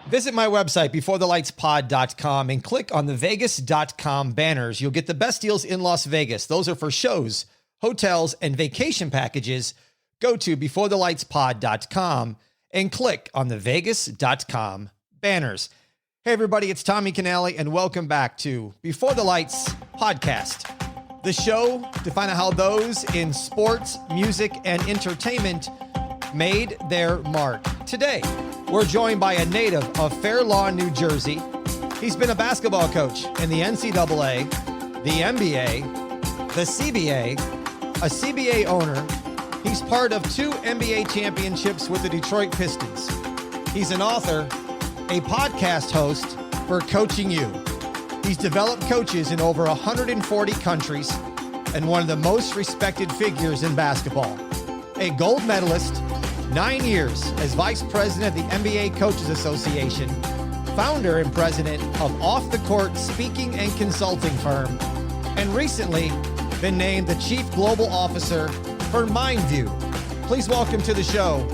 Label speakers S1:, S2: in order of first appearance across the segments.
S1: Visit my website, beforethelightspod.com, and click on the vegas.com banners. You'll get the best deals in Las Vegas. Those are for shows, hotels, and vacation packages. Go to beforethelightspod.com and click on the vegas.com banners. Hey, everybody, it's Tommy Canale, and welcome back to Before the Lights Podcast, the show to find out how those in sports, music, and entertainment made their mark. Today, we're joined by a native of Fair Lawn, New Jersey. He's been a basketball coach in the NCAA, the NBA, the CBA, a CBA owner. He's part of 2 NBA championships with the Detroit Pistons. He's an author, a podcast host for Coaching U. He's developed coaches in over 140 countries and one of the most respected figures in basketball. A gold medalist, 9 years as vice president of the NBA Coaches Association, founder and president of Off the Court speaking and consulting firm, and recently been named the chief global officer for MindView. Please welcome to the show,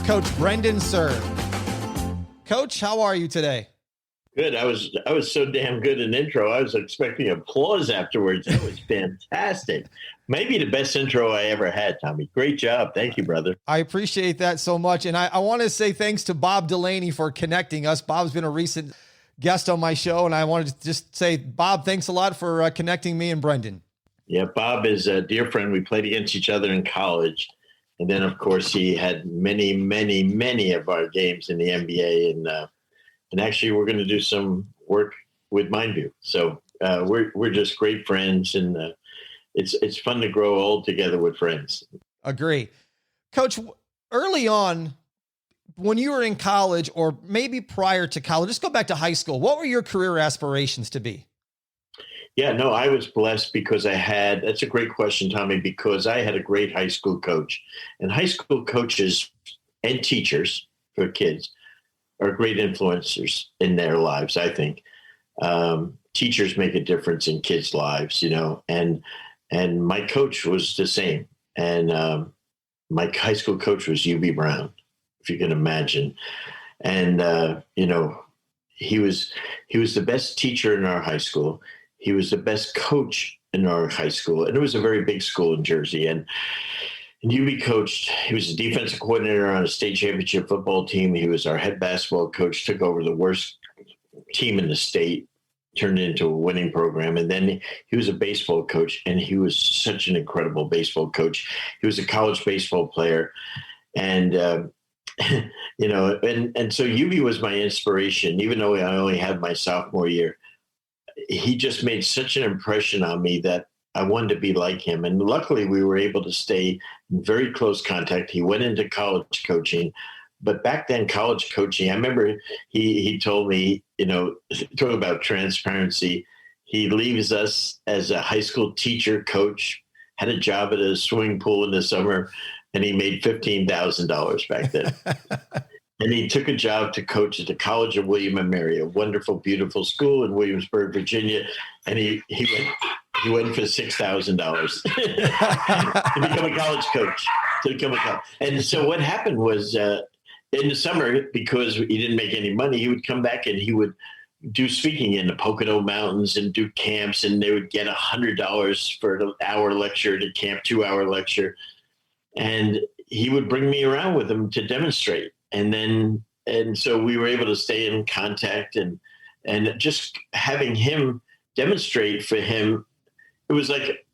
S1: Coach Brendan Suhr. Coach, how are you today?
S2: Good. I was so damn good an intro. I was expecting applause afterwards. That was fantastic. Maybe the best intro I ever had, Tommy. Great job. Thank you, brother.
S1: I appreciate that so much. And I want to say thanks to Bob Delaney for connecting us. Bob's been a recent guest on my show, and I wanted to just say, Bob, thanks a lot for connecting me and Brendan.
S2: Yeah, Bob is a dear friend. We played against each other in college. And then, of course, he had many of our games in the NBA. And actually, we're going to do some work with MindView. So we're just great friends, and it's fun to grow old together with friends.
S1: Agree. Coach, early on, when you were in college or maybe prior to college, just go back to high school, what were your career aspirations to be?
S2: Yeah, no, I was blessed because that's a great question, Tommy, because I had a great high school coach. And high school coaches and teachers for kids are great influencers in their lives, I think. Teachers make a difference in kids' lives, and my coach was the same. And my high school coach was U.B. Brown, if you can imagine. And, he was the best teacher in our high school. He was the best coach in our high school. And it was a very big school in Jersey. And UB coached, he was a defensive coordinator on a state championship football team. He was our head basketball coach, took over the worst team in the state, turned it into a winning program. And then he was a baseball coach, and he was such an incredible baseball coach. He was a college baseball player. And, and so UB was my inspiration, even though I only had my sophomore year. He just made such an impression on me that I wanted to be like him. And luckily we were able to stay in very close contact. He went into college coaching, but back then college coaching, I remember he told me, talk about transparency. He leaves us as a high school teacher, coach, had a job at a swimming pool in the summer, and he made $15,000 back then. And he took a job to coach at the College of William and Mary, a wonderful, beautiful school in Williamsburg, Virginia. And he went for $6,000 to become a college coach. And so what happened was in the summer, because he didn't make any money, he would come back and he would do speaking in the Pocono Mountains and do camps. And they would get $100 for an hour lecture to camp, 2-hour lecture. And he would bring me around with him to demonstrate. And so we were able to stay in contact, and just having him demonstrate for him, it was like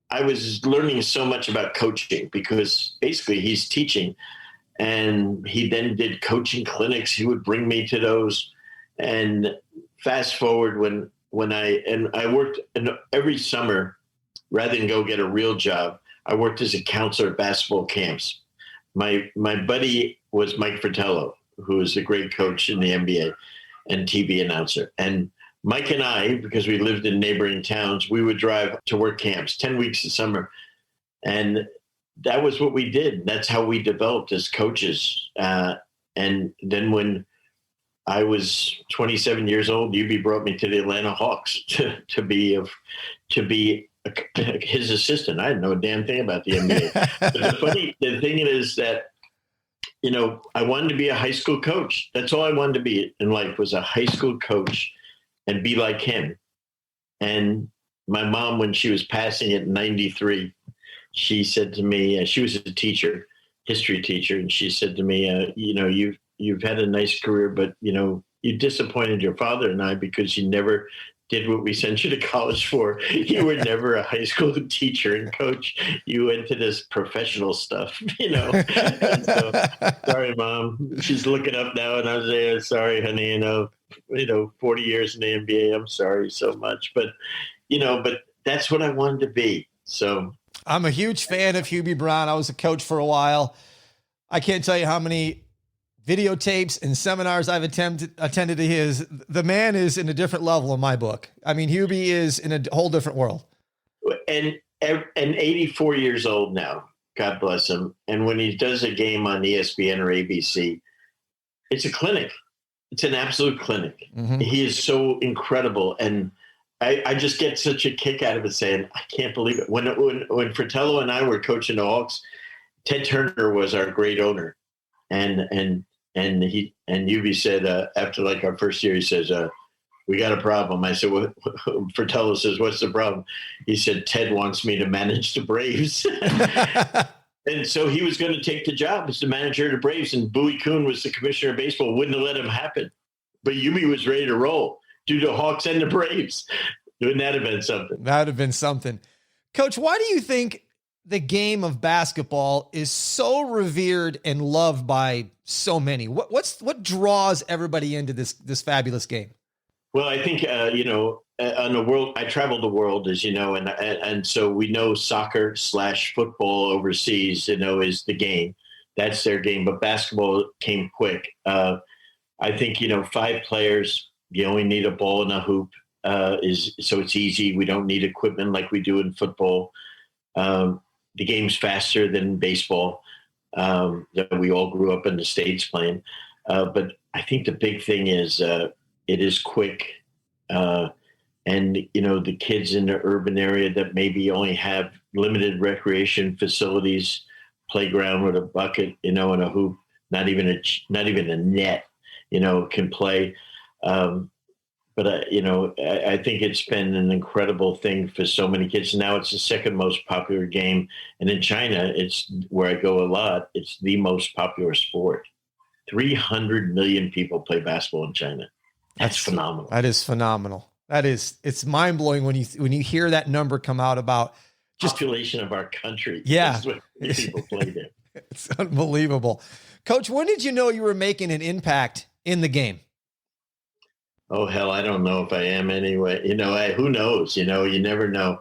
S2: I was learning so much about coaching, because basically he's teaching, and he then did coaching clinics. He would bring me to those. And fast forward when I worked every summer, rather than go get a real job, I worked as a counselor at basketball camps. My buddy was Mike Fratello, who is a great coach in the NBA and TV announcer. And Mike and I, because we lived in neighboring towns, we would drive to work camps 10 weeks of summer. And that was what we did. That's how we developed as coaches. And then when I was 27 years old, UB brought me to the Atlanta Hawks to be his assistant. I didn't know a damn thing about the NBA. But the thing is that, I wanted to be a high school coach. That's all I wanted to be in life, was a high school coach and be like him. And my mom, when she was passing at 93, she said to me, she was a teacher, history teacher, and she said to me, you've had a nice career, but you disappointed your father and I because you never did what we sent you to college for. You were never a high school teacher and coach. You went to this professional stuff, And so, sorry, Mom. She's looking up now, and I was saying, sorry, honey. 40 years in the NBA. I'm sorry so much, but that's what I wanted to be. So
S1: I'm a huge fan of Hubie Brown. I was a coach for a while. I can't tell you how many videotapes and seminars I've attended to his. The man is in a different level in my book. I mean, Hubie is in a whole different world.
S2: And 84 years old now, God bless him. And when he does a game on ESPN or ABC, it's a clinic. It's an absolute clinic. Mm-hmm. He is so incredible. And I just get such a kick out of it, saying, I can't believe it. When Fratello and I were coaching the Hawks, Ted Turner was our great owner. And Hubie said, after like our first year, he says, we got a problem. I said, Fratello says, what's the problem? He said, Ted wants me to manage the Braves. And so he was going to take the job as the manager of the Braves, and Bowie Kuhn was the commissioner of baseball, wouldn't have let him happen. But Hubie was ready to roll, do the Hawks and the Braves. Wouldn't that have been something?
S1: That would have been something. Coach, why do you think the game of basketball is so revered and loved by so many? What draws everybody into this fabulous game?
S2: Well, I think, on the world, I traveled the world, as you know, and so we know soccer / football overseas, is the game. That's their game. But basketball came quick. I think, 5 players, you only need a ball and a hoop, so it's easy. We don't need equipment like we do in football. The game's faster than baseball, that we all grew up in the States playing. But I think the big thing is it is quick. And, the kids in the urban area that maybe only have limited recreation facilities, playground with a bucket, and a hoop, not even a net, can play. But I think it's been an incredible thing for so many kids. Now it's the second most popular game. And in China, it's where I go a lot. It's the most popular sport. 300 million people play basketball in China. That's phenomenal.
S1: That is phenomenal. It's mind blowing when you hear that number come out about just
S2: population of our country.
S1: Yeah.
S2: That's what people play there.
S1: It's unbelievable. Coach, when did you know you were making an impact in the game?
S2: Oh, hell, I don't know if I am anyway. Who knows? You never know.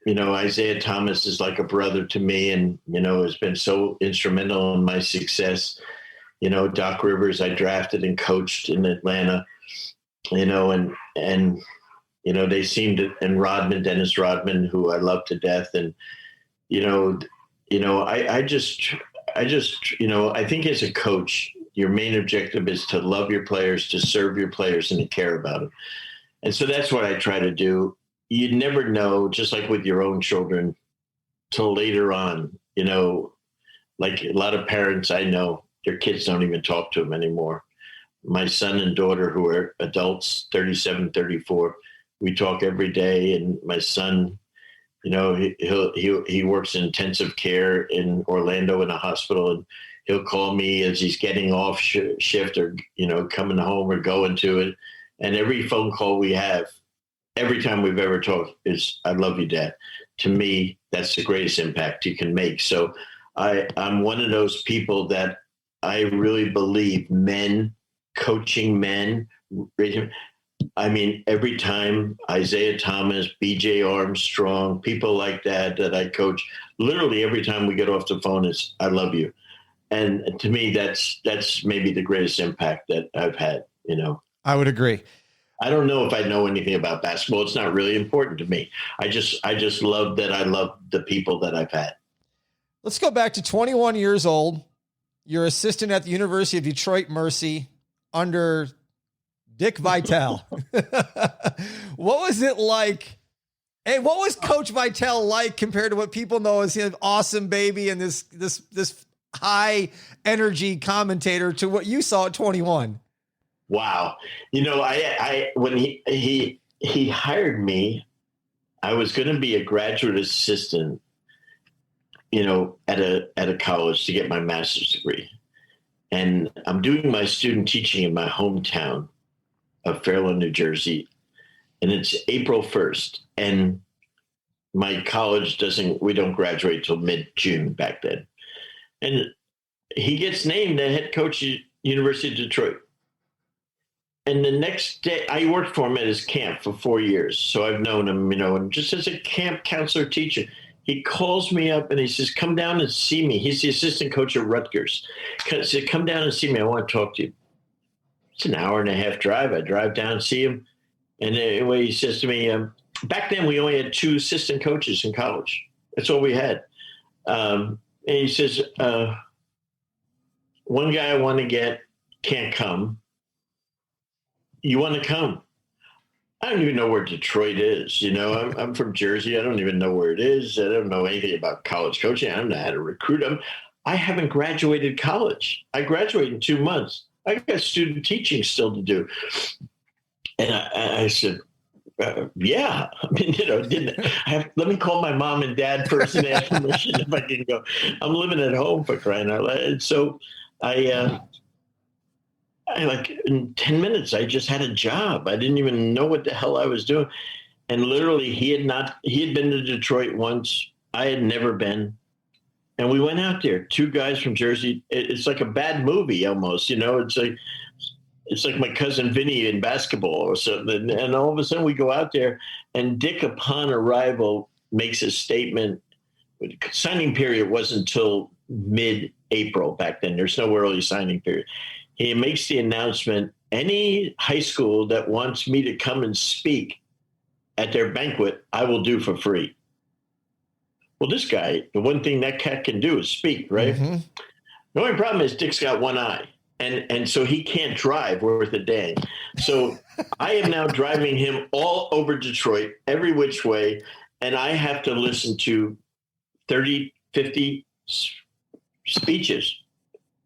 S2: Isaiah Thomas is like a brother to me, and, has been so instrumental in my success. Doc Rivers, I drafted and coached in Atlanta, and they seemed to, and Dennis Rodman, who I love to death. And, I think as a coach, your main objective is to love your players, to serve your players, and to care about them. And so that's what I try to do. You never know, just like with your own children, till later on, like a lot of parents I know, their kids don't even talk to them anymore. My son and daughter, who are adults, 37, 34, we talk every day. And my son, he works in intensive care in Orlando in a hospital, and he'll call me as he's getting off shift or, coming home or going to it. And every phone call we have, every time we've ever talked, is, I love you, Dad. To me, that's the greatest impact you can make. So I'm one of those people that I really believe coaching men. I mean, every time Isaiah Thomas, BJ Armstrong, people like that I coach, literally every time we get off the phone, is, I love you. And to me, that's maybe the greatest impact that I've had,
S1: I would agree.
S2: I don't know if I know anything about basketball. It's not really important to me. I just love that. I love the people that I've had.
S1: Let's go back to 21 years old. You're assistant at the University of Detroit Mercy under Dick Vitale. What was it like? Hey, what was Coach Vitale like compared to what people know as an awesome baby and this high energy commentator to what you saw at 21.
S2: Wow. I when he hired me, I was going to be a graduate assistant, at a college to get my master's degree. And I'm doing my student teaching in my hometown of Fairlawn, New Jersey. And it's April 1st. And my college we don't graduate till mid-June back then. And he gets named the head coach at University of Detroit. And the next day, I worked for him at his camp for 4 years. So I've known him, and just as a camp counselor teacher, he calls me up and he says, come down and see me. He's the assistant coach at Rutgers. He said, come down and see me. I want to talk to you. It's an hour and a half drive. I drive down and see him. And anyway, he says to me, back then we only had 2 assistant coaches in college. That's all we had. And he says, one guy I want to get can't come. You want to come? I don't even know where Detroit is. I'm from Jersey. I don't even know where it is. I don't know anything about college coaching. I don't know how to recruit them. I haven't graduated college. I graduated in 2 months. I got student teaching still to do. And I said, yeah. I mean, let me call my mom and dad first and ask permission if I can go. I'm living at home, for crying out loud. And so I like in 10 minutes, I just had a job. I didn't even know what the hell I was doing. And literally he had been to Detroit once. I had never been. And we went out there, 2 guys from Jersey. It's like a bad movie almost, it's like my cousin Vinny in basketball or something. And all of a sudden we go out there and Dick, upon arrival, makes a statement. Signing period wasn't until mid-April back then. There's no early signing period. He makes the announcement, any high school that wants me to come and speak at their banquet, I will do for free. Well, this guy, the one thing that cat can do is speak, right? Mm-hmm. The only problem is Dick's got one eye. And so he can't drive worth a dang. So I am now driving him all over Detroit, every which way. And I have to listen to 30, 50 speeches.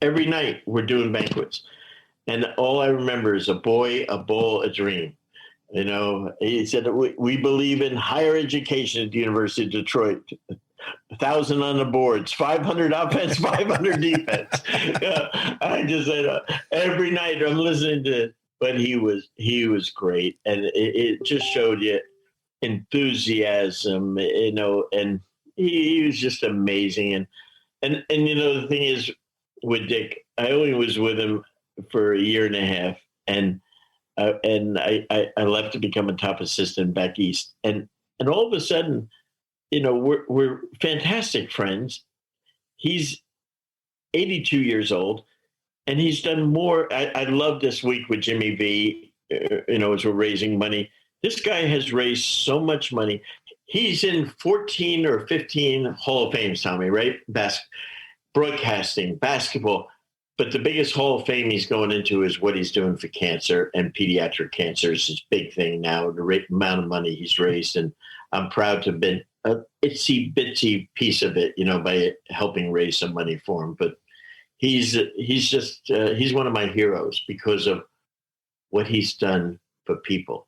S2: Every night we're doing banquets. And all I remember is a boy, a bull, a dream. He said, we believe in higher education at the University of Detroit. 1,000 on the boards, 500 offense, 500 defense. I just said every night I'm listening to it, but he was great. And it just showed you enthusiasm, and he was just amazing. And the thing is with Dick, I only was with him for a year and a half, and I left to become a top assistant back east. And all of a sudden, we're fantastic friends. He's 82 years old, and he's done more. I love this week with Jimmy V, as we're raising money. This guy has raised so much money. He's in 14 or 15 Hall of Fames, Tommy, right? Broadcasting, basketball. But the biggest Hall of Fame he's going into is what he's doing for cancer, and pediatric cancer is his big thing now, the amount of money he's raised. And I'm proud to have been a itsy bitsy piece of it, by helping raise some money for him. But he's one of my heroes because of what he's done for people.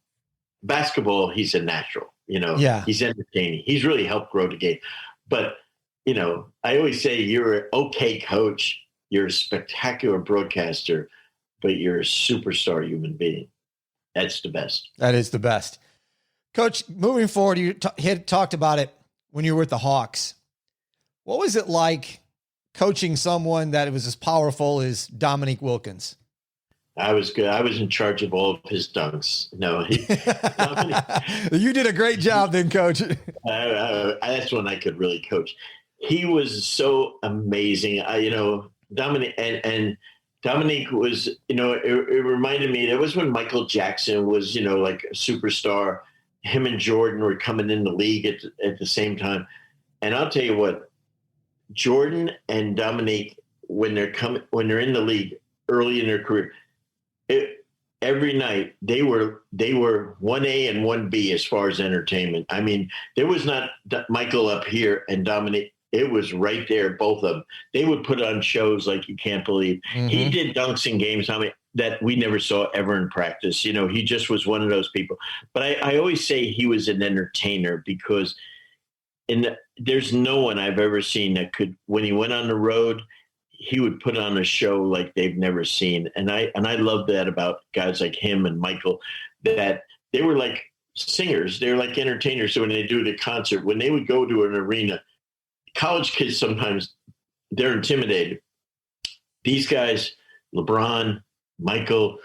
S2: Basketball, he's a natural,
S1: Yeah.
S2: He's entertaining. He's really helped grow the game. But, I always say you're an okay coach. You're a spectacular broadcaster, but you're a superstar human being. That's the best.
S1: That is the best. Coach, moving forward, you had talked about it when you were with the Hawks. What was it like coaching someone that was as powerful as Dominque Wilkins?
S2: I was good. I was in charge of all of his dunks. No,
S1: you did a great job then, Coach.
S2: That's when I could really coach. He was so amazing. Dominque and Dominque was, it reminded me, that was when Michael Jackson was, like a superstar. Him and Jordan were coming in the league at the same time. And I'll tell you what, Jordan and Dominque, when they're in the league early in their career, every night they were 1A and 1B as far as entertainment. I mean, there was not Michael up here and Dominque It was right there, both of them. They would put on shows like you can't believe.
S1: Mm-hmm.
S2: He did dunks in games that we never saw ever in practice. He just was one of those people. But I always say he was an entertainer because there's no one I've ever seen that could, when he went on the road, he would put on a show like they've never seen. And I love that about guys like him and Michael, that they were like singers. They were like entertainers. So when they do the concert, when they would go to an arena, college kids sometimes they're intimidated. These guys, LeBron, Michael,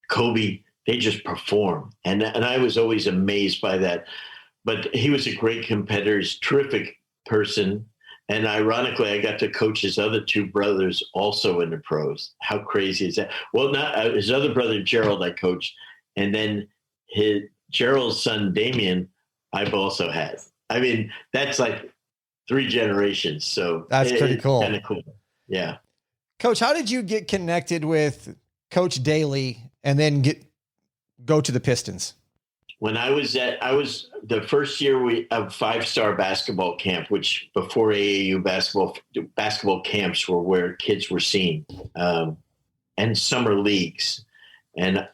S2: Kobe, they just perform. And I was always amazed by that. But he was a great competitor. He's a terrific person. And ironically, I got to coach his other two brothers also in the pros. How crazy is that? Well, not his other brother, Gerald, I coached. And then Gerald's son, Damien, I've also had. I mean, that's like 3 generations. So
S1: that's pretty cool.
S2: Kind of cool. Yeah.
S1: Coach, how did you get connected with Coach Daly and then go to the Pistons?
S2: When I was the first year of 5-star basketball camp, which before AAU basketball camps were where kids were seen, and summer leagues. And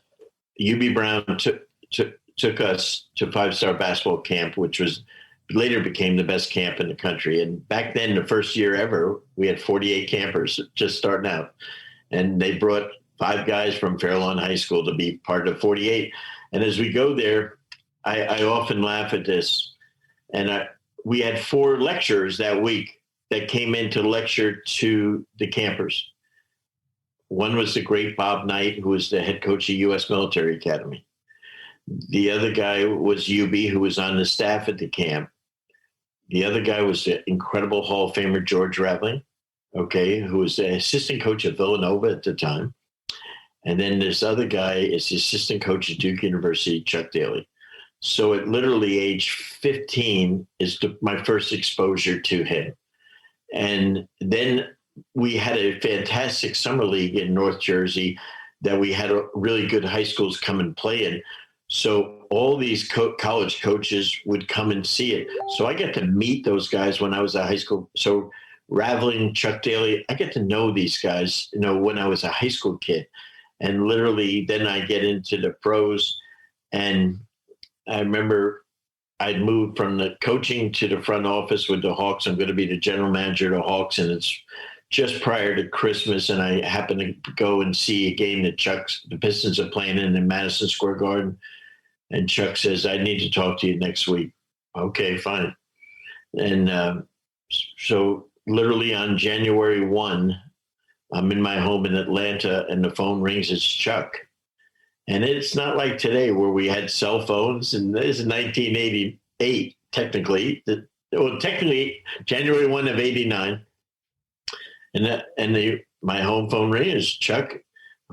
S2: UB Brown took us to 5-star basketball camp, which was later became the best camp in the country. And back then, the first year ever, we had 48 campers just starting out. And they brought 5 guys from Fairlawn High School to be part of 48. And as we go there, I often laugh at this. And we had 4 lecturers that week that came in to lecture to the campers. One was the great Bob Knight, who was the head coach of U.S. Military Academy. The other guy was UB, who was on the staff at the camp. The other guy was the incredible Hall of Famer George Raveling, who was the assistant coach of Villanova at the time. And then this other guy is the assistant coach at Duke University, Chuck Daly. So at literally age 15 is my first exposure to him. And then we had a fantastic summer league in North Jersey that we had really good high schools come and play in. So all these college coaches would come and see it. So I got to meet those guys when I was at high school. So Raveling, Chuck Daly, I get to know these guys, when I was a high school kid. And literally then I get into the pros. And I remember I'd moved from the coaching to the front office with the Hawks. I'm going to be the general manager of the Hawks. And it's just prior to Christmas. And I happened to go and see a game that the Pistons are playing in Madison Square Garden. And Chuck says, I need to talk to you next week. Okay, fine. And so literally on January 1, I'm in my home in Atlanta and the phone rings. It's Chuck. And it's not like today where we had cell phones. And this is 1988, technically. Technically, January 1 of 89. And my home phone ring is Chuck.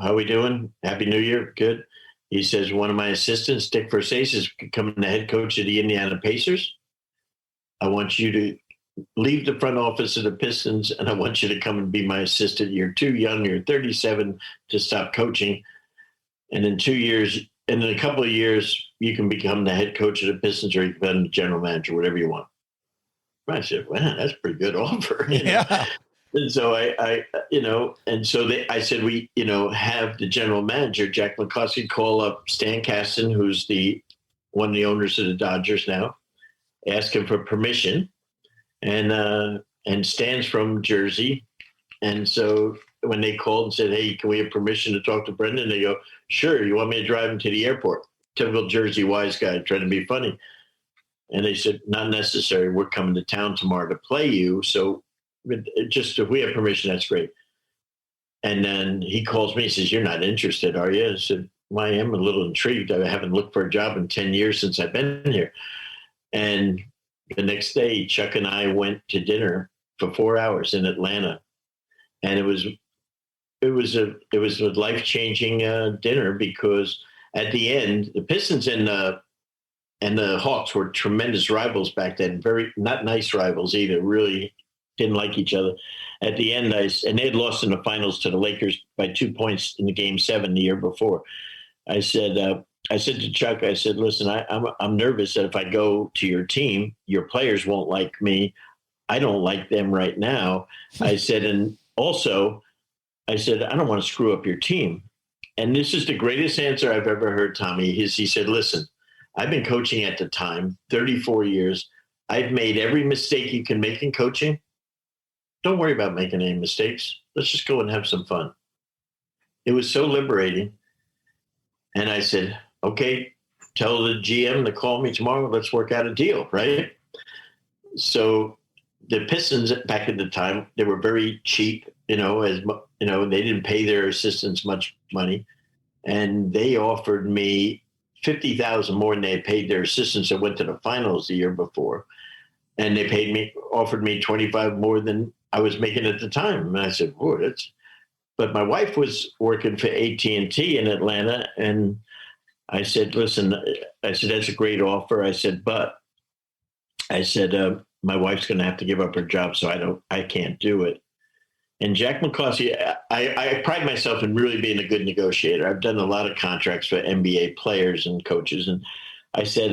S2: How we doing? Happy New Year. Good. He says, one of my assistants, Dick Vitale, is becoming the head coach of the Indiana Pacers. I want you to leave the front office of the Pistons, and I want you to come and be my assistant. You're too young. You're 37 to stop coaching. And in 2 years, and in a couple of years, you can become the head coach of the Pistons, or you can become the general manager, whatever you want. I said, wow, that's a pretty good offer.
S1: Yeah.
S2: And so I said, we, have the general manager, Jack McCluskey, call up Stan Kasten, who's one of the owners of the Dodgers now, ask him for permission. And Stan's from Jersey. And so when they called and said, hey, can we have permission to talk to Brendan? They go, sure. You want me to drive him to the airport? Typical Jersey wise guy trying to be funny. And they said, not necessary. We're coming to town tomorrow to play you. So just if we have permission, that's great. And then he calls me, he says, you're not interested, are you? I said, well, I am a little intrigued. I haven't looked for a job in 10 years since I've been here. And the next day, Chuck and I went to dinner for 4 hours in Atlanta. And it was a life-changing dinner, because at the end, the Pistons and the Hawks were tremendous rivals back then. Very not nice rivals either. Really didn't like each other. At the end, and they had lost in the finals to the Lakers by 2 points in the Game 7 the year before. I said to Chuck, I said, listen, I'm nervous that if I go to your team, your players won't like me. I don't like them right now. I said, and also, I said, I don't want to screw up your team. And this is the greatest answer I've ever heard, Tommy. He said, listen, I've been coaching at the time, 34 years. I've made every mistake you can make in coaching. Don't worry about making any mistakes. Let's just go and have some fun. It was so liberating. And I said, okay, tell the GM to call me tomorrow. Let's work out a deal, right? So the Pistons back at the time, they were very cheap, they didn't pay their assistants much money. And they offered me $50,000 more than they had paid their assistants that went to the finals the year before. And they offered me 25 more than I was making at the time. And I said, "Boy, but my wife was working for AT&T in Atlanta. And I said, listen, that's a great offer. I said, my wife's going to have to give up her job. So I can't do it. And Jack McCloskey, I pride myself in really being a good negotiator. I've done a lot of contracts for NBA players and coaches. And I said,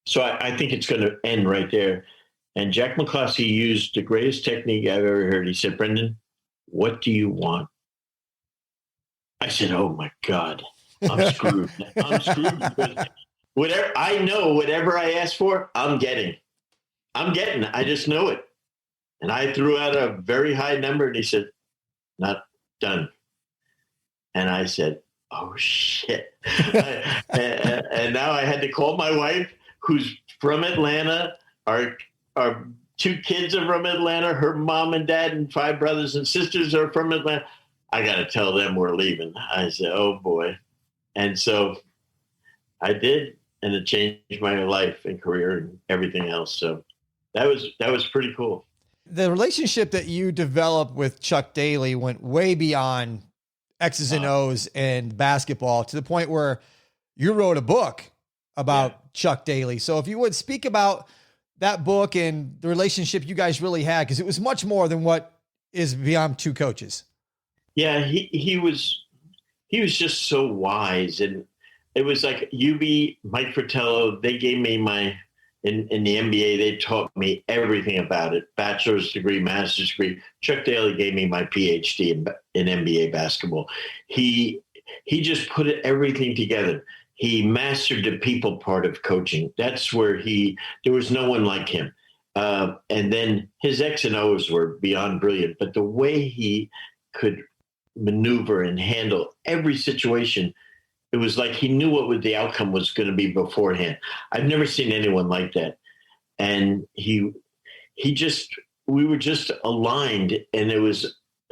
S2: so I think it's going to end right there. And Jack McCloskey used the greatest technique I've ever heard. He said, Brendan, what do you want? I said, oh my God, I'm screwed. I'm screwed because whatever I ask for, I'm getting. I just know it. And I threw out a very high number and he said, not done. And I said, oh shit. and now I had to call my wife, who's from Atlanta. Our two kids are from Atlanta. Her mom and dad and 5 brothers and sisters are from Atlanta. I got to tell them we're leaving. I said, oh boy. And so I did, and it changed my life and career and everything else. So that was pretty cool.
S1: The relationship that you developed with Chuck Daly went way beyond X's and O's and basketball, to the point where you wrote a book about Chuck Daly. So if you would speak about that book and the relationship you guys really had, because it was much more than what is beyond 2 coaches. Yeah,
S2: he was just so wise, and it was like UB, Mike Fratello. They gave me in the NBA. They taught me everything about it: bachelor's degree, master's degree. Chuck Daly gave me my PhD in NBA basketball. He just put everything together. He mastered the people part of coaching. That's where there was no one like him. And then his X and O's were beyond brilliant, but the way he could maneuver and handle every situation, it was like he knew what the outcome was going to be beforehand. I've never seen anyone like that. And we were just aligned, and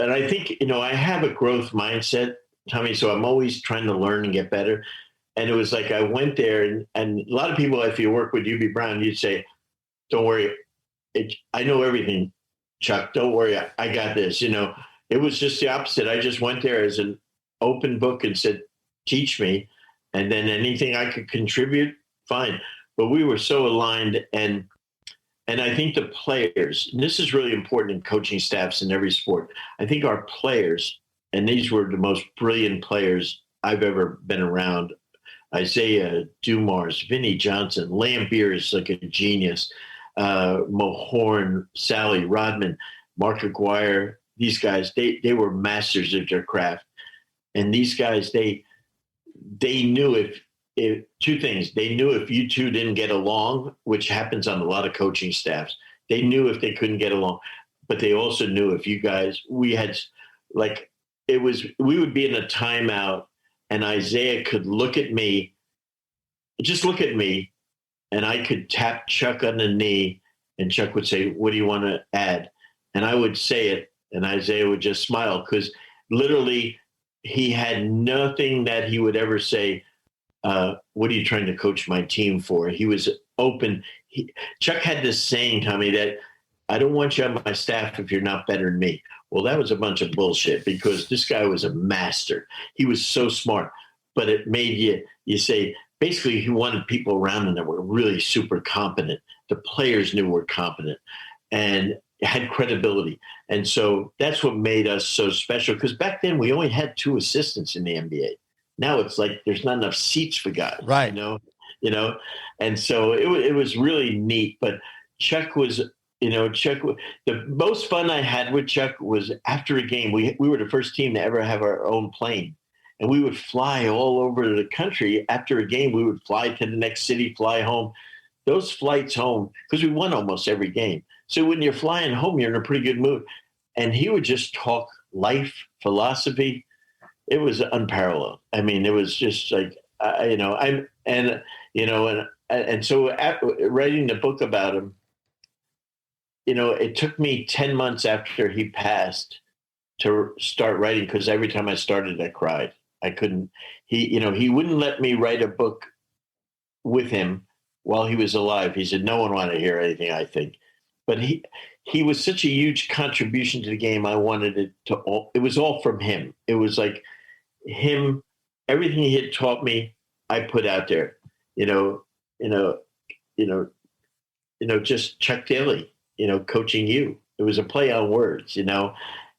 S2: I think, I have a growth mindset, Tommy, so I'm always trying to learn and get better. And it was like, I went there and a lot of people, if you work with UB Brown, you'd say, don't worry. I know everything, Chuck, don't worry. I got this, It was just the opposite. I just went there as an open book and said, teach me. And then anything I could contribute, fine. But we were so aligned. And I think the players, and this is really important in coaching staffs in every sport, I think our players, and these were the most brilliant players I've ever been around. Isaiah Dumars, Vinnie Johnson, Lambeer is like a genius, Mohorn, Sally Rodman, Mark Aguirre. These guys, they were masters of their craft. And these guys, they knew if 2 things. They knew if you two didn't get along, which happens on a lot of coaching staffs. They knew if they couldn't get along. But they also knew if you guys, we would be in a timeout and Isaiah could look at me, and I could tap Chuck on the knee and Chuck would say, what do you want to add? And I would say it. And Isaiah would just smile, because literally he had nothing that he would ever say, what are you trying to coach my team for? He was open. Chuck had this saying, Tommy, that I don't want you on my staff if you're not better than me. Well, that was a bunch of bullshit, because this guy was a master. He was so smart, but it made you say, basically he wanted people around him that were really super competent. The players knew were competent and had credibility. And so that's what made us so special, because back then we only had 2 assistants in the NBA. Now it's like there's not enough seats for guys,
S1: right?
S2: And so it was really neat. But Chuck was Chuck, the most fun I had with Chuck was after a game. We were the first team to ever have our own plane. And we would fly all over the country. After a game, we would fly to the next city, fly home. Those flights home, because we won almost every game. So when you're flying home, you're in a pretty good mood. And he would just talk life, philosophy. It was unparalleled. I mean, it was just like, so writing the book about him, it took me 10 months after he passed to start writing, because every time I started, I cried. I couldn't, he wouldn't let me write a book with him while he was alive. He said, no one wanted to hear anything, I think. But he was such a huge contribution to the game. I wanted it was all from him. It was like him, everything he had taught me, I put out there, just Chuck Daly, Coaching U. It was a play on words,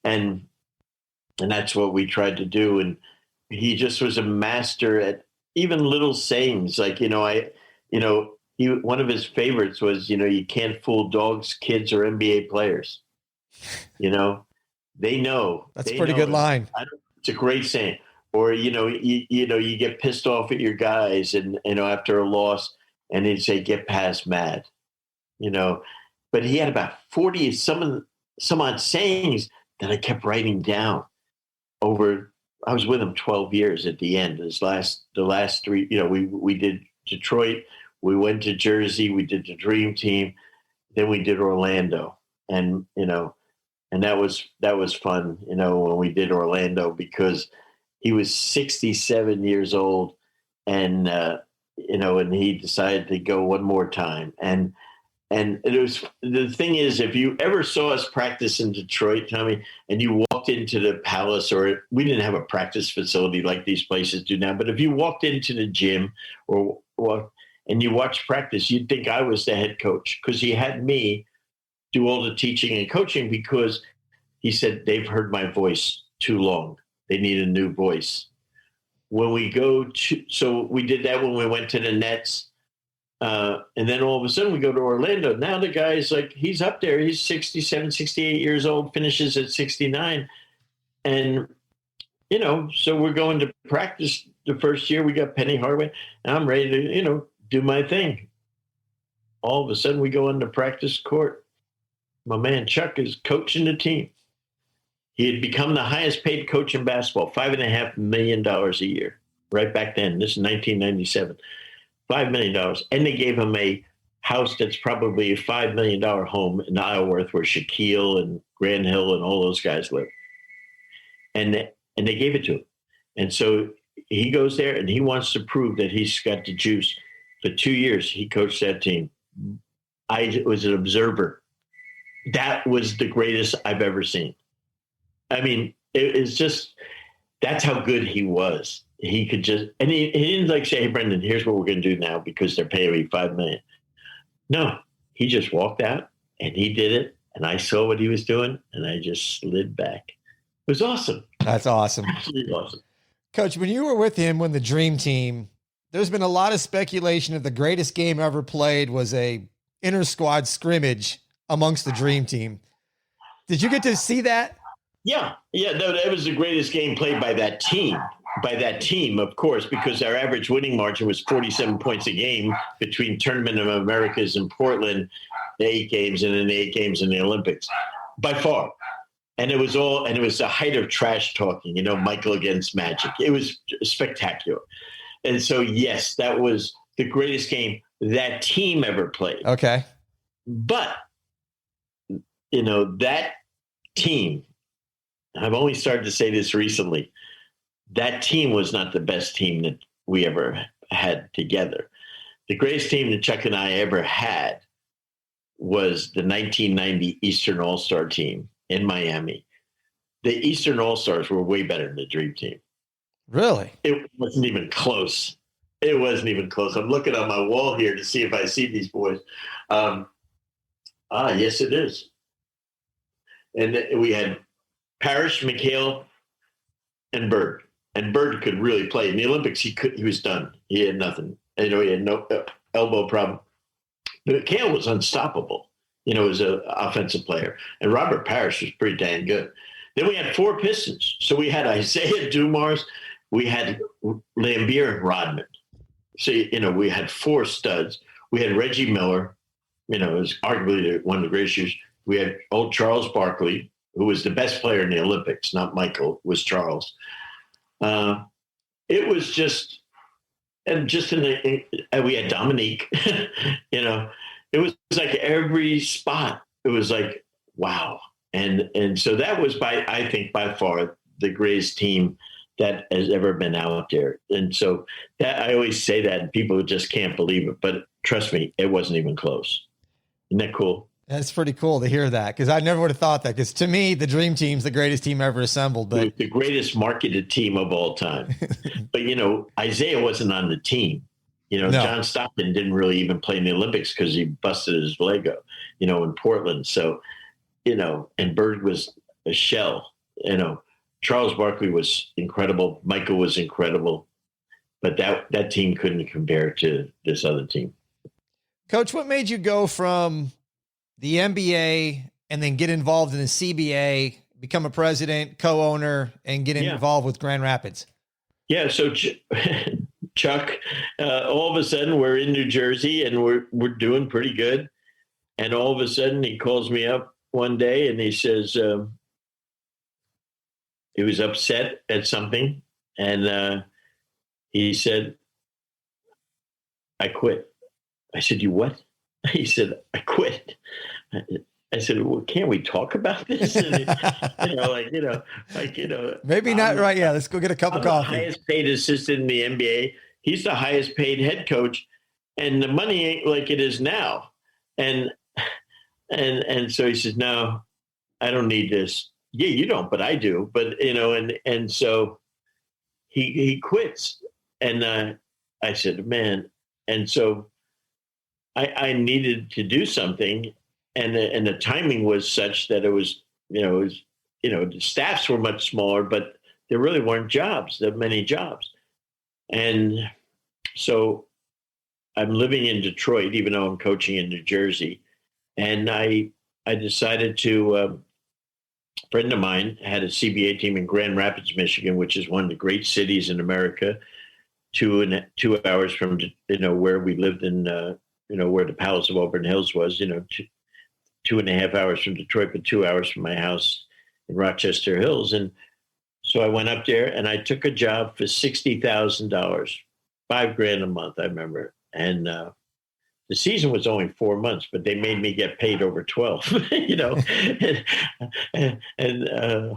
S2: and that's what we tried to do. And he just was a master at even little sayings. Like, one of his favorites was, you can't fool dogs, kids, or NBA players. They know.
S1: That's a pretty good line.
S2: It's a great saying. Or, you get pissed off at your guys and, after a loss, and he'd say, get past mad, But he had about 40 some odd sayings that I kept writing down over. I was with him 12 years at the end. The last three, we did Detroit, we went to Jersey, we did the Dream Team, then we did Orlando, and that was fun, when we did Orlando, because he was 67 years old, and and he decided to go one more time, and it was, the thing is, if you ever saw us practice in Detroit, Tommy, and you walked into the Palace, or we didn't have a practice facility like these places do now, but if you walked into the gym and you watched practice, you'd think I was the head coach, because he had me do all the teaching and coaching, because he said, they've heard my voice too long. They need a new voice. So we did that when we went to the Nets. And then all of a sudden we go to Orlando. Now the guy's like, he's up there. He's 67, 68 years old, finishes at 69. And, so we're going to practice the first year. We got Penny Hardaway, and I'm ready to, do my thing. All of a sudden we go on the practice court. My man Chuck is coaching the team. He had become the highest paid coach in basketball, $5.5 million a year, right back then. This is 1997. $5 million. And they gave him a house that's probably a $5 million home in Isleworth, where Shaquille and Grant Hill and all those guys live. And they gave it to him. And so he goes there and he wants to prove that he's got the juice. For 2 years, he coached that team. I was an observer. That was the greatest I've ever seen. I mean, it's just, that's how good he was. He could just, and he didn't say, hey, Brendan, here's what we're going to do now because they're paying me $5 million. No, he just walked out and he did it. And I saw what he was doing and I just slid back. It was awesome.
S1: That's awesome.
S2: Absolutely awesome.
S1: Coach, when you were with him, when the Dream Team, there's been a lot of speculation that the greatest game ever played was a inter-squad scrimmage amongst the Dream Team. Did you get to see that?
S2: Yeah. No, that was the greatest game played by that team. Of course, because our average winning margin was 47 points a game between Tournament of Americas in Portland, the 8 games, and then the 8 games in the Olympics, by far. And it was the height of trash talking, Michael against Magic. It was spectacular. And so, yes, that was the greatest game that team ever played.
S1: Okay.
S2: But, that team, I've only started to say this recently, that team was not the best team that we ever had together. The greatest team that Chuck and I ever had was the 1990 Eastern All-Star team in Miami. The Eastern All-Stars were way better than the Dream Team.
S1: Really?
S2: It wasn't even close. I'm looking on my wall here to see if I see these boys. Yes, it is. And we had Parrish, McHale, and Bird. And Bird could really play. In the Olympics, he was done. He had nothing. He had no elbow problem. But McHale was unstoppable. as an offensive player. And Robert Parrish was pretty dang good. Then we had 4 Pistons. So we had Isaiah Dumars, we had Lambeer and Rodman. So, we had 4 studs. We had Reggie Miller, was arguably one of the greatest shooters. We had old Charles Barkley, who was the best player in the Olympics, not Michael, was Charles. It was just, and we had Dominique, it was like every spot. It was like, wow. And so that was I think by far the greatest team that has ever been out there. And so that I always say that and people just can't believe it, but trust me, it wasn't even close. Isn't that cool?
S1: That's pretty cool to hear that, because I never would have thought that, because to me, the Dream Team's the greatest team ever assembled. But
S2: the greatest marketed team of all time. But, Isaiah wasn't on the team. No. John Stockton didn't really even play in the Olympics because he busted his leg up, in Portland. So, and Bird was a shell. Charles Barkley was incredible. Michael was incredible. But that team couldn't compare to this other team.
S1: Coach, what made you go from the NBA and then get involved in the CBA, become a president, co-owner, and get involved with Grand Rapids?
S2: Yeah. So Chuck, all of a sudden we're in New Jersey and we're doing pretty good. And all of a sudden he calls me up one day and he says, he was upset at something. And he said, I quit. I said, you what? He said, I quit. I said, well, can't we talk about this? And,
S1: maybe not right. Yeah. Let's go get a cup of coffee.
S2: The highest paid assistant in the NBA. He's the highest paid head coach, and the money ain't like it is now. And so he says, no, I don't need this. Yeah, you don't, but I do. But, and so he quits. And I said, man. And so I needed to do something. And the timing was such that it was, the staffs were much smaller, but there really weren't that many jobs. And so I'm living in Detroit, even though I'm coaching in New Jersey. And I decided to, a friend of mine had a CBA team in Grand Rapids, Michigan, which is one of the great cities in America, 2 hours from, where we lived in, where the Palace of Auburn Hills was, 2.5 hours from Detroit, but 2 hours from my house in Rochester Hills. And so I went up there and I took a job for $60,000, $5,000 a month, I remember. And the season was only 4 months, but they made me get paid over 12, and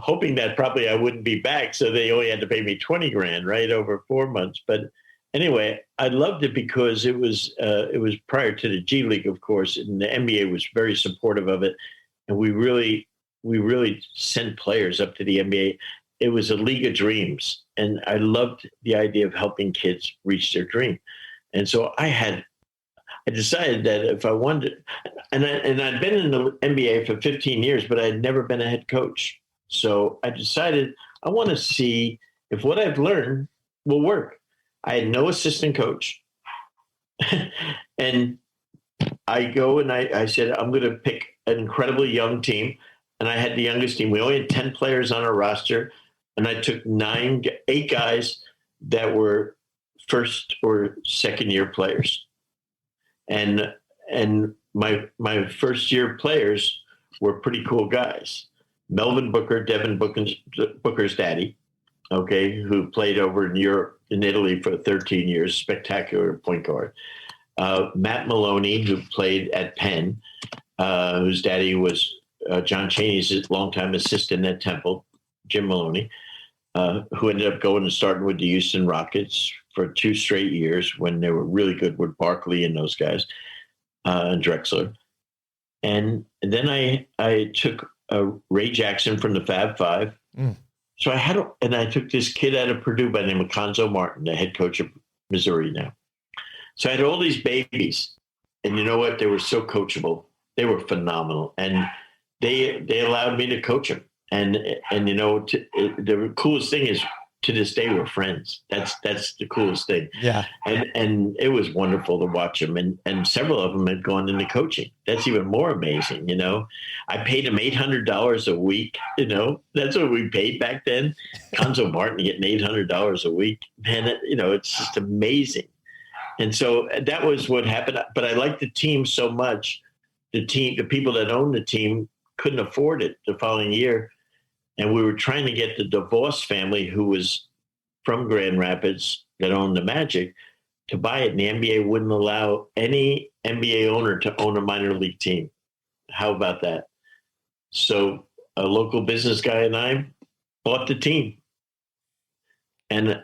S2: hoping that probably I wouldn't be back. So they only had to pay me $20,000, right, over 4 months. But anyway, I loved it because it was prior to the G League, of course, and the NBA was very supportive of it. And we really sent players up to the NBA. It was a league of dreams. And I loved the idea of helping kids reach their dream. And so I decided that if I wanted, and I'd been in the NBA for 15 years, but I'd never been a head coach. So I decided I want to see if what I've learned will work. I had no assistant coach. And I go and I said, I'm going to pick an incredibly young team. And I had the youngest team. We only had 10 players on our roster. And I took 8 guys that were first or second year players. And my first year players were pretty cool guys. Melvin Booker, Devin Booker's daddy, who played over in Europe, in Italy for 13 years, spectacular point guard. Matt Maloney, who played at Penn, whose daddy was John Chaney's longtime assistant at Temple, Jim Maloney, who ended up going and starting with the Houston Rockets for 2 straight years when they were really good with Barkley and those guys, and Drexler. And then I took Ray Jackson from the Fab Five. Mm. So I took this kid out of Purdue by the name of Conzo Martin, the head coach of Missouri now. So I had all these babies, and you know what? They were so coachable. They were phenomenal, and they allowed me to coach them. And the coolest thing is to this day, we're friends. That's the coolest thing.
S1: Yeah.
S2: And it was wonderful to watch them. And several of them had gone into coaching. That's even more amazing. I paid them $800 a week. That's what we paid back then. Conzo Martin getting $800 a week. Man, it's just amazing. And so that was what happened. But I liked the team so much. The people that owned the team couldn't afford it the following year. And we were trying to get the DeVos family, who was from Grand Rapids, that owned the Magic, to buy it. And the NBA wouldn't allow any NBA owner to own a minor league team. How about that? So a local business guy and I bought the team. And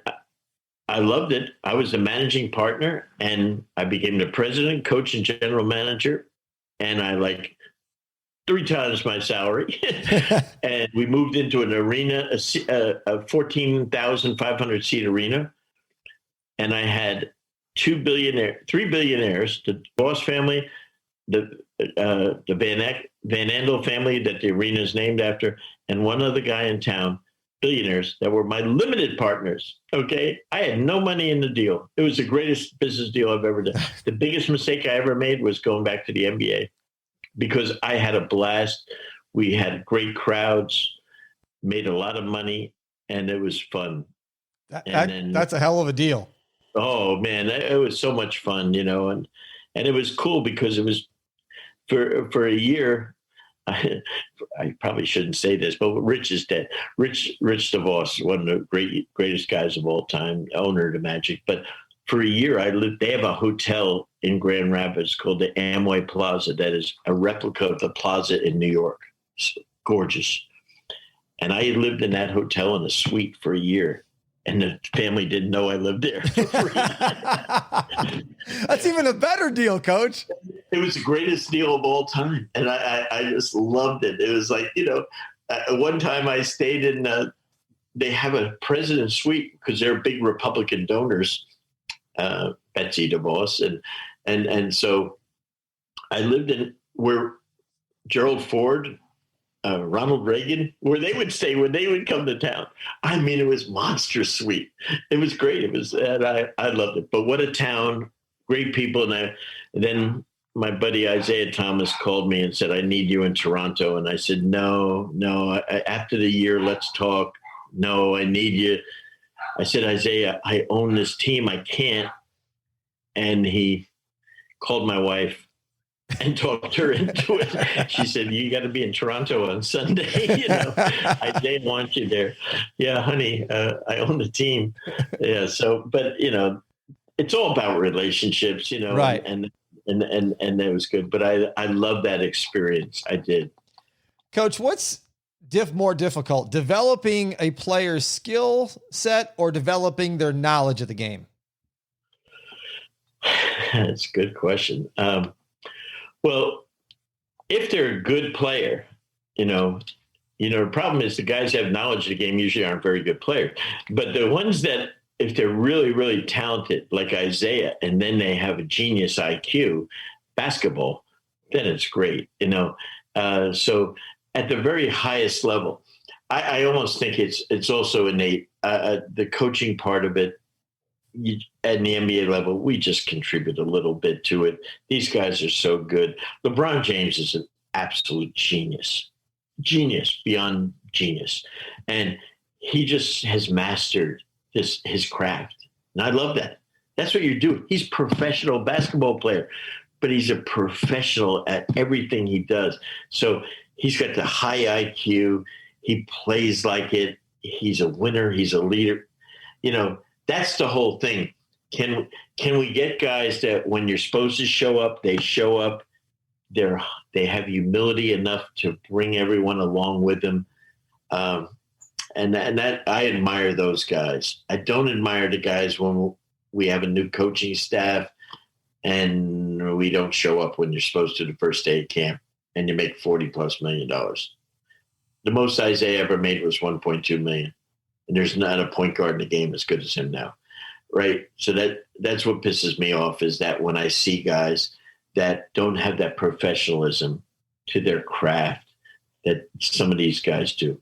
S2: I loved it. I was the managing partner, and I became the president, coach, and general manager. And I 3 times my salary. And we moved into an arena, a 14,500 seat arena. And I had 3 billionaires, the Boss family, the Van Andel family that the arena is named after, and one other guy in town, billionaires that were my limited partners. Okay. I had no money in the deal. It was the greatest business deal I've ever done. The biggest mistake I ever made was going back to the NBA. Because I had a blast. We had great crowds, made a lot of money, and it was fun.
S1: That's a hell of a deal.
S2: Oh, man, it was so much fun, and it was cool because it was for a year. I probably shouldn't say this, but Rich is dead. Rich DeVos, one of the greatest guys of all time, owner of the Magic. But for a year, I lived. They have a hotel in Grand Rapids called the Amway Plaza that is a replica of the Plaza in New York. It's gorgeous. And I lived in that hotel in a suite for a year, and the family didn't know I lived there for free.
S1: That's even a better deal, Coach.
S2: It was the greatest deal of all time, and I just loved it. It was one time I stayed in. They have a president's suite because they're big Republican donors. Betsy DeVos, and so I lived in where Gerald Ford, Ronald Reagan, where they would stay when they would come to town. I mean, it was monster sweet. It was great. And I loved it. But what a town, great people. And then my buddy Isaiah Thomas called me and said, "I need you in Toronto." And I said, no, after the year, let's talk. No, I need you. I said, "Isaiah, I own this team. I can't." And he called my wife and talked her into it. She said, "You got to be in Toronto on Sunday. Isaiah wants you there." "Yeah, honey, I own the team." Yeah. So, but it's all about relationships,
S1: right.
S2: And that was good. But I love that experience. I did.
S1: Coach, what's more difficult, developing a player's skill set or developing their knowledge of the game?
S2: That's a good question. Well, if they're a good player, the problem is the guys that have knowledge of the game usually aren't very good players. But the ones that, if they're really, really talented, like Isaiah, and then they have a genius IQ, basketball, then it's great, So at the very highest level, I almost think it's also innate. The coaching part of it, at the NBA level, we just contribute a little bit to it. These guys are so good. LeBron James is an absolute genius beyond genius. And he just has mastered his craft. And I love that. That's what you're doing. He's a professional basketball player, but he's a professional at everything he does. So he's got the high IQ. He plays like it. He's a winner. He's a leader. That's the whole thing. Can we get guys that when you're supposed to show up, they show up? They have humility enough to bring everyone along with them. And that I admire those guys. I don't admire the guys when we have a new coaching staff and we don't show up when you're supposed to the first day of camp and you make $40+ million. The most Isaiah ever made was $1.2 million. And there's not a point guard in the game as good as him now. Right. So that's what pisses me off, is that when I see guys that don't have that professionalism to their craft that some of these guys do.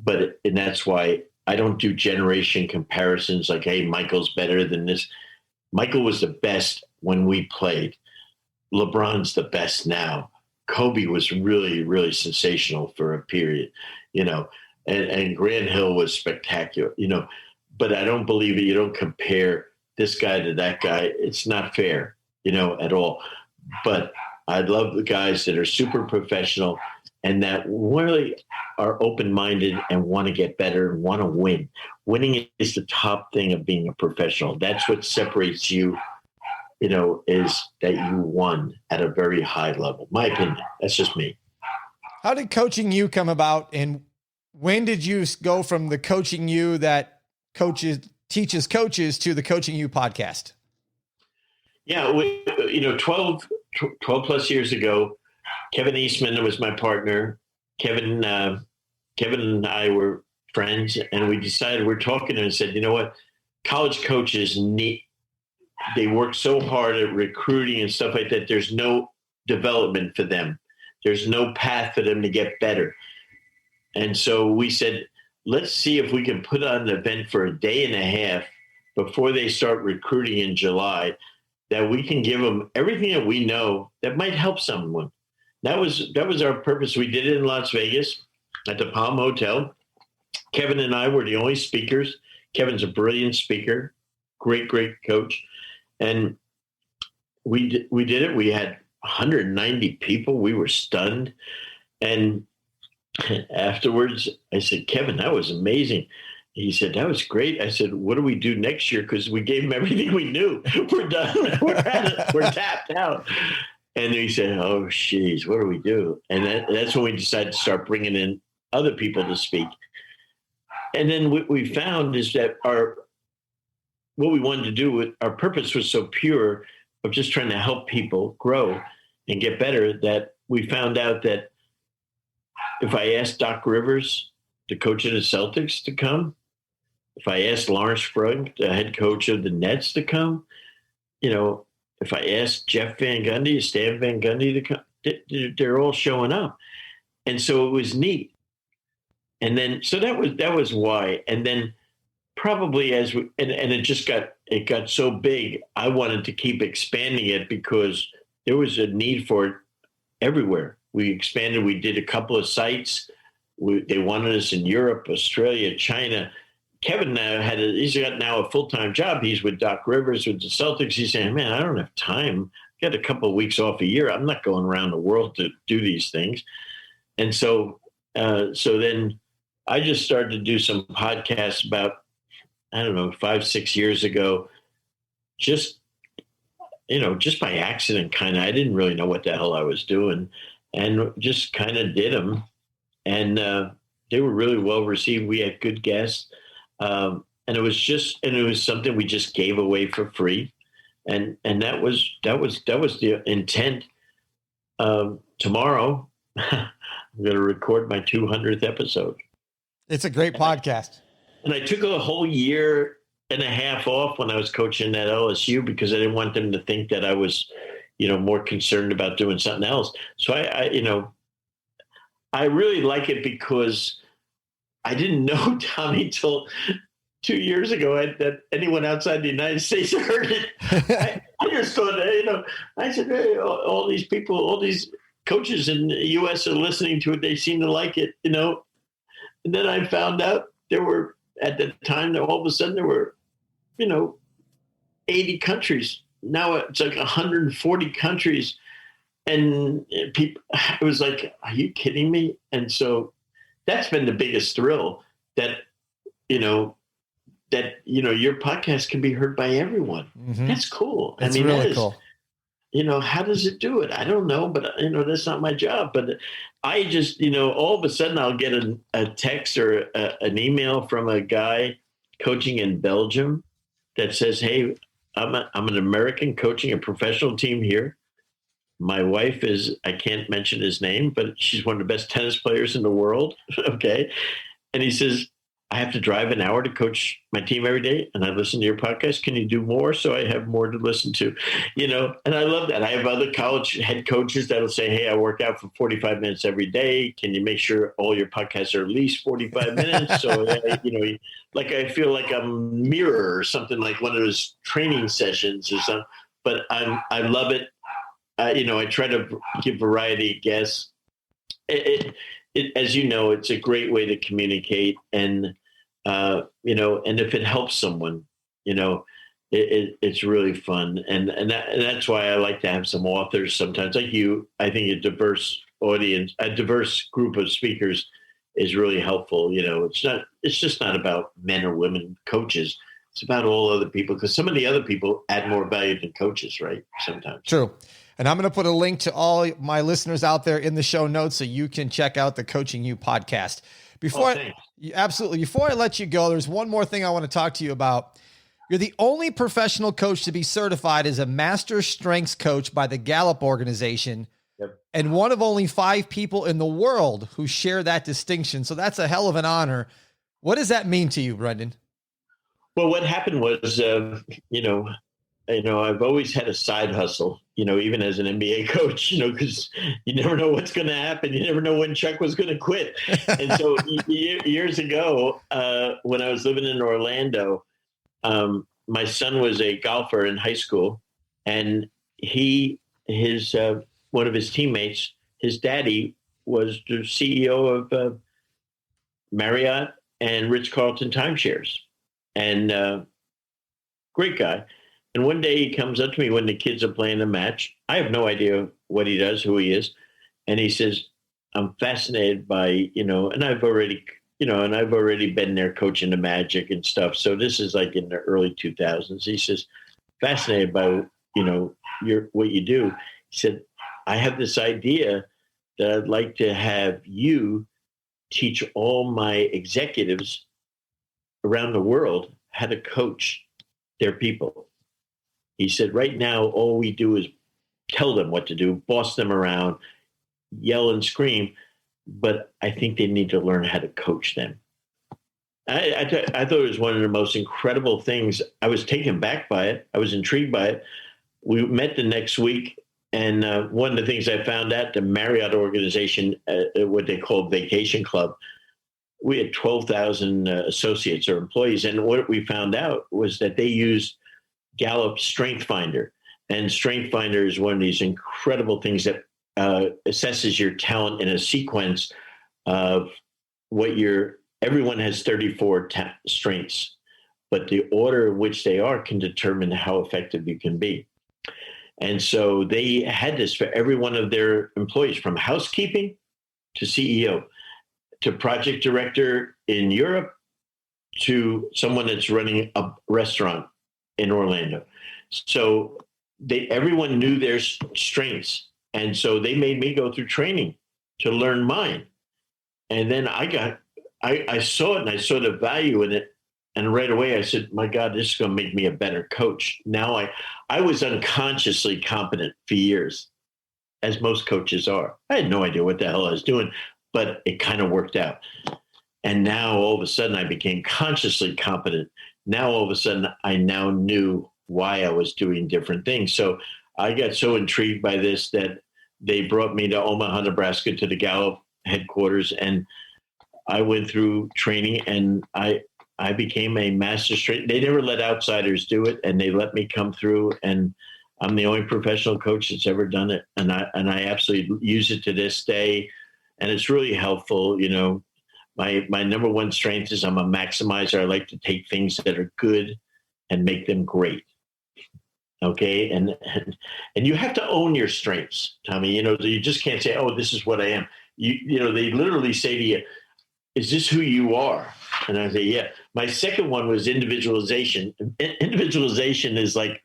S2: And that's why I don't do generation comparisons like, hey, Michael's better than this. Michael was the best when we played. LeBron's the best now. Kobe was really, really sensational for a period, and Grant Hill was spectacular, but I don't believe it. You don't compare this guy to that guy. It's not fair, at all. But I love the guys that are super professional and that really are open-minded and want to get better and want to win. Winning is the top thing of being a professional. That's what separates you, is that you won at a very high level. My opinion. That's just me.
S1: How did Coaching U come about, and when did you go from the Coaching U that teaches coaches to the Coaching U podcast?
S2: Yeah, 12 plus years ago, Kevin Eastman was my partner. Kevin and I were friends, and we decided, we're talking and said, you know what, college coaches they work so hard at recruiting and stuff like that. There's no development for them. There's no path for them to get better. And so we said, let's see if we can put on an event for a day and a half before they start recruiting in July, that we can give them everything that we know that might help someone. That was our purpose. We did it in Las Vegas at the Palm Hotel. Kevin and I were the only speakers. Kevin's a brilliant speaker, great coach. And we did it. We had 190 people. We were stunned. And afterwards, I said, Kevin, that was amazing. He said, that was great. I said, what do we do next year? Because we gave him everything we knew. We're done. We're tapped out. And he said, oh, geez, what do we do? And that's when we decided to start bringing in other people to speak. And then what we found is that what we wanted to do, our purpose was so pure of just trying to help people grow and get better, that we found out that if I asked Doc Rivers, the coach of the Celtics, to come, if I asked Lawrence Sprugg, the head coach of the Nets, to come, if I asked Jeff Van Gundy, Stan Van Gundy to come, they're all showing up. And so it was neat. And then, so that was why. And then probably it got so big, I wanted to keep expanding it because there was a need for it everywhere. We expanded. We did a couple of sites. They wanted us in Europe, Australia, China. Kevin he's got now a full-time job. He's with Doc Rivers with the Celtics. He's saying, man, I don't have time. Got a couple of weeks off a year. I'm not going around the world to do these things. And so then I just started to do some podcasts about, 5-6 years ago, just by accident, kind of. I didn't really know what the hell I was doing, and just kind of did them. And they were really well received. We had good guests. And it was something we just gave away for free. And that was the intent. Tomorrow, I'm going to record my 200th episode.
S1: It's a great podcast.
S2: And I took a whole year and a half off when I was coaching at LSU because I didn't want them to think that I was, more concerned about doing something else. So I really like it because I didn't know Tommy till 2 years ago that anyone outside the United States heard it. I just thought, I said, hey, all these people, all these coaches in the U.S. are listening to it. They seem to like it, And then I found out at the time, all of a sudden there were, 80 countries. Now it's like 140 countries. And people, it was like, are you kidding me? And so that's been the biggest thrill that, your podcast can be heard by everyone. Mm-hmm. That's cool.
S1: That's really cool.
S2: How does it do it? I don't know, but that's not my job. But I just, all of a sudden I'll get a text or an email from a guy coaching in Belgium that says, hey, I'm an American coaching a professional team here. My wife I can't mention his name, but she's one of the best tennis players in the world. Okay. And he says, I have to drive an hour to coach my team every day, and I listen to your podcast. Can you do more so I have more to listen to? And I love that. I have other college head coaches that'll say, hey, I work out for 45 minutes every day. Can you make sure all your podcasts are at least 45 minutes? So, like I feel like I'm a mirror or something, like one of those training sessions or something. But I love it. I try to give variety of guests. As you know, it's a great way to communicate, and and if it helps someone, it's really fun, and that's why I like to have some authors sometimes, like you. I think a diverse audience, a diverse group of speakers, is really helpful. It's just not about men or women coaches. It's about all other people, because some of the other people add more value than coaches, right? Sometimes.
S1: True. And I'm going to put a link to all my listeners out there in the show notes so you can check out the Coaching U podcast. Before I let you go, there's one more thing I want to talk to you about. You're the only professional coach to be certified as a master strengths coach by the Gallup organization.
S2: Yep.
S1: And one of only 5 people in the world who share that distinction. So that's a hell of an honor. What does that mean to you, Brendan?
S2: Well, what happened was, I've always had a side hustle, even as an NBA coach, because you never know what's going to happen. You never know when Chuck was going to quit. And so years ago, when I was living in Orlando, my son was a golfer in high school, and his one of his teammates, his daddy, was the CEO of Marriott and Ritz-Carlton timeshares, and great guy. And one day he comes up to me when the kids are playing a match. I have no idea what he does, who he is. And he says, I'm fascinated by, and I've already been there coaching the Magic and stuff. So this is like in the early 2000s. He says, fascinated by, what you do. He said, I have this idea that I'd like to have you teach all my executives around the world how to coach their people. He said, right now, all we do is tell them what to do, boss them around, yell and scream, but I think they need to learn how to coach them. I thought it was one of the most incredible things. I was taken back by it. I was intrigued by it. We met the next week, and one of the things I found out, the Marriott organization, what they call Vacation Club, we had 12,000 associates or employees, and what we found out was that they used Gallup Strength Finder. And Strength Finder is one of these incredible things that assesses your talent in a sequence of everyone has 34 strengths, but the order in which they are can determine how effective you can be. And so they had this for every one of their employees, from housekeeping to CEO to project director in Europe to someone that's running a restaurant in Orlando. So everyone knew their strengths. And so they made me go through training to learn mine. And then I saw it, and I saw the value in it. And right away I said, my God, this is going to make me a better coach. Now I was unconsciously competent for years, as most coaches are. I had no idea what the hell I was doing, but it kind of worked out. And now all of a sudden I became consciously competent. Now all of a sudden I now knew why I was doing different things. So I got so intrigued by this that they brought me to Omaha, Nebraska, to the Gallup headquarters, and I went through training, and I became a master strength. They never let outsiders do it, and they let me come through, and I'm the only professional coach that's ever done it, and I absolutely use it to this day, and it's really helpful. My number one strength is I'm a maximizer. I like to take things that are good and make them great. Okay. And you have to own your strengths, Tommy. You just can't say, oh, this is what I am. They literally say to you, is this who you are? And I say, yeah. My second one was individualization. Individualization is like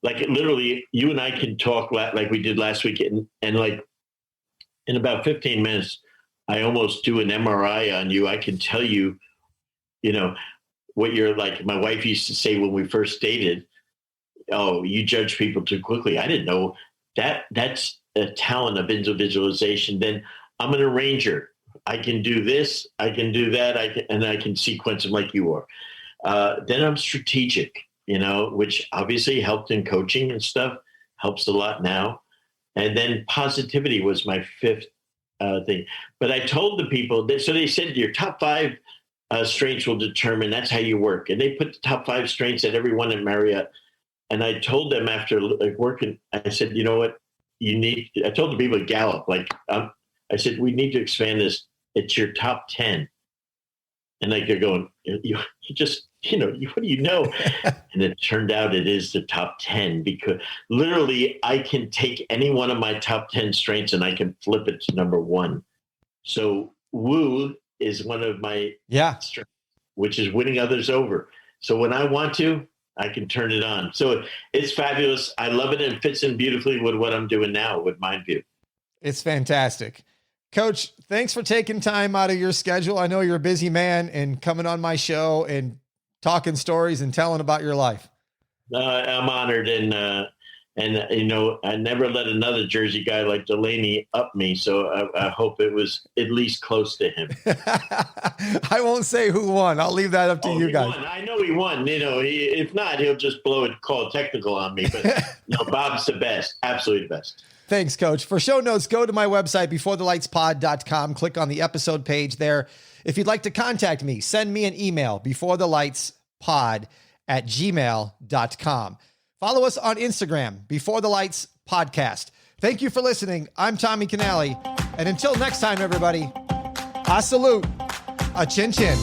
S2: literally you and I can talk like we did last week. And like in about 15 minutes, I almost do an MRI on you. I can tell you, what you're like. My wife used to say when we first dated, oh, you judge people too quickly. I didn't know that. That's a talent of individualization. Then I'm an arranger. I can do this, I can do that, and I can sequence them like you are. Then I'm strategic, which obviously helped in coaching and stuff, helps a lot now. And then positivity was my fifth thing. But I told the people, so they said your top 5 strengths will determine, that's how you work. And they put the top 5 strengths at everyone at Marriott. And I told them after working, I said, you know what, I told the people at Gallup, I said, we need to expand this. It's your top 10. And they're going, you just, what do you know? And it turned out it is the top 10, because literally I can take any one of my top 10 strengths and I can flip it to number 1. So woo is one of my strengths, which is winning others over. So when I want to, I can turn it on. So it's fabulous. I love it, and it fits in beautifully with what I'm doing now with MindView.
S1: It's fantastic. Coach, thanks for taking time out of your schedule. I know you're a busy man, and coming on my show and talking stories and telling about your life.
S2: I'm honored. And I never let another Jersey guy like Delaney up me. So I hope it was at least close to him.
S1: I won't say who won. I'll leave that up to you guys.
S2: Won. I know he won. If not, he'll just call technical on me. But no, Bob's the best. Absolutely the best.
S1: Thanks, Coach. For show notes, go to my website, beforethelightspod.com. Click on the episode page there. If you'd like to contact me, send me an email, beforethelightspod@gmail.com. Follow us on Instagram, Before the Lights Podcast. Thank you for listening. I'm Tommy Canale. And until next time, everybody, a salute, a chin chin.